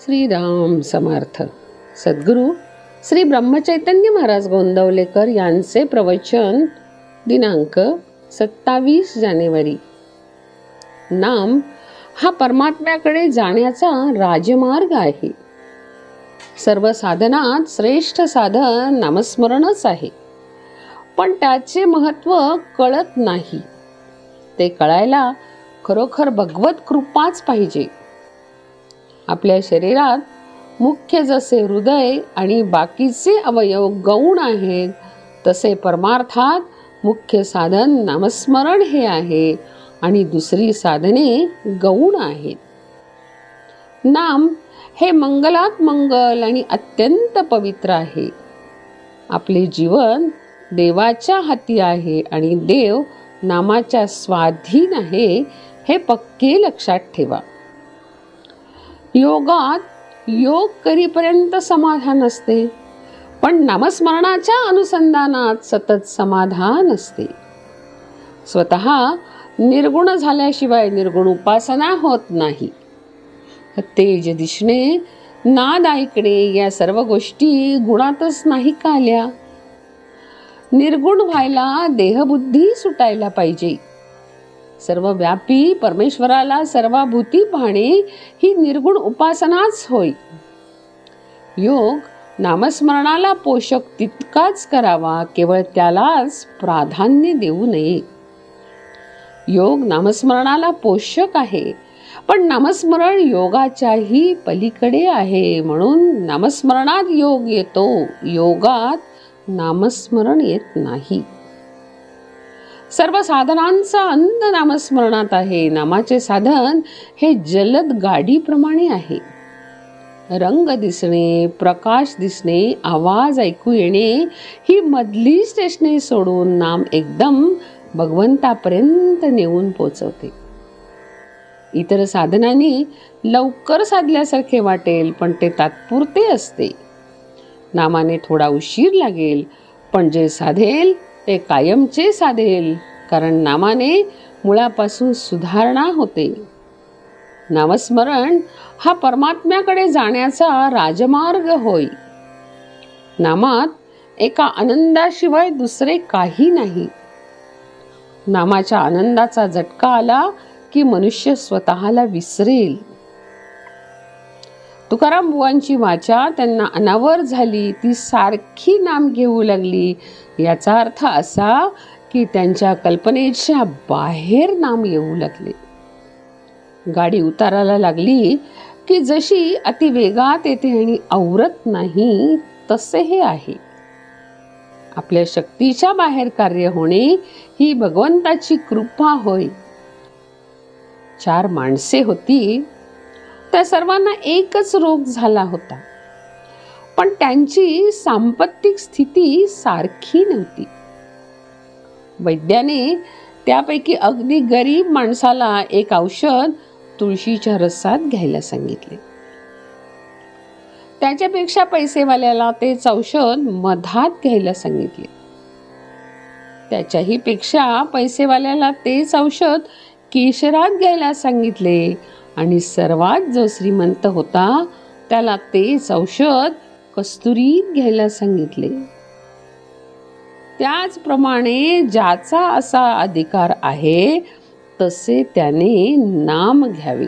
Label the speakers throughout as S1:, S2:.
S1: श्रीराम समर्थ. सद्गुरू श्री ब्रह्मचैतन्य महाराज गोंदवलेकर यांचे प्रवचन दिनांक 27 जानेवारी. नाम हा परमात्म्याकडे जाण्याचा राजमार्ग आहे. सर्व साधनात श्रेष्ठ साधन नामस्मरणच आहे, पण त्याचे महत्त्व कळत नाही. ते कळायला खरोखर भगवत कृपाच पाहिजे. आपल्या शरीरात मुख्य जसे हृदय आणि बाकीचे अवयव गौण आहेत, तसे परमार्थात मुख्य साधन नामस्मरण हे आहे आणि दुसरी साधने गौण आहेत. नाम हे मंगलात मंगल आणि अत्यंत पवित्र आहे. आपले जीवन देवाच्या हाती आहे आणि देव नामाच्या स्वाधीन आहे, हे पक्के लक्षात ठेवा. योगात योग करीपर्यंत समाधान असते, पण नामस्मरणाच्या अनुसंधानात सतत समाधान असते. स्वतः निर्गुण झाल्याशिवाय निर्गुण उपासना होत नाही. तेज दिसणे, नाद ऐकणे या सर्व गोष्टी गुणातच नाही का आल्या? निर्गुण व्हायला देहबुद्धी सुटायला पाहिजे. सर्व व्यापी परमेश्वराला सर्वाभूती पाहणे ही निर्गुण उपासनाच होय. योग नामस्मरणाला पोषक तितकाच करावा, केवळ त्यालाच प्राधान्य देऊ नये. योग नामस्मरणाला पोषक आहे, पण नामस्मरण योगाच्याही पलीकडे आहे. म्हणून नामस्मरणात योग येतो, योगात नामस्मरण येत नाही. सर्व साधनांचा अंत नामस्मरणात आहे. नामाचे साधन हे जलद गाडीप्रमाणे आहे. रंग दिसणे, प्रकाश दिसणे, आवाज ऐकू येणे ही मधली स्टेशने सोडून नाम एकदम भगवंतापर्यंत नेऊन पोचवते. इतर साधनांनी लवकर साधल्यासारखे वाटेल, पण ते तात्पुरते असते. नामाने थोडा उशीर लागेल, पण जे साधेल ते कायमचे साधेल, कारण नामाने मुळापासून सुधारणा होते. नामस्मरण हा परमात्म्याकडे जाण्याचा राजमार्ग होय. नामात एका आनंदाशिवाय दुसरे काही नाही. नामाच्या आनंदाचा झटका आला की मनुष्य स्वतःला विसरेल. तुकाराम बुवांची वाचा त्यांना अनावर झाली, ती सारखी नाम घेऊ लागली. याचा अर्थ असा की त्यांच्या कल्पनेच्या बाहेर नाम येऊ लागले. गाडी उताराला लागली की जशी अतिवेगात येते आणि आवरत नाही, तसे हे आहे. आपल्या शक्तीच्या बाहेर कार्य होणे ही भगवंताची कृपा होय. 4 माणसे होती, त्या सर्वांना एकच रोग झाला होता, पण त्यांची सांपत्तिक स्थिती सारखी नव्हती. वैद्याने त्यापैकी अगदी गरीब माणसाला एक औषध तुळशीच्या रसात घ्यायला सांगितले. त्याच्यापेक्षा पैसेवाल्याला तेच औषध मधात घ्यायला सांगितले. त्याच्याही पेक्षा पैसेवाल्याला तेच औषध केशरात घ्यायला सांगितले आणि सर्वात जो श्रीमंत होता त्याला तेच औषध कस्तुरीत घ्यायला सांगितले. त्याचप्रमाणे ज्याचा असा अधिकार आहे तसे त्याने नाम घ्यावे.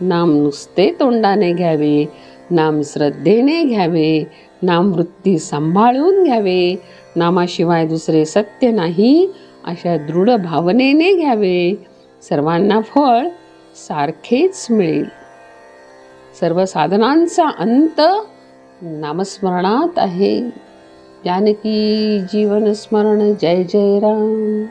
S1: नाम नुसते तोंडाने घ्यावे, नाम श्रद्धेने घ्यावे, नाम वृत्ती सांभाळून घ्यावे, नामाशिवाय दुसरे सत्य नाही अशा दृढ भावनेने घ्यावे. सर्वांना फळ सारखेच मिळेल. सर्व साधनांचा अंत नामस्मरणात आहे. जानकी जीवन स्मरण. जय जय राम.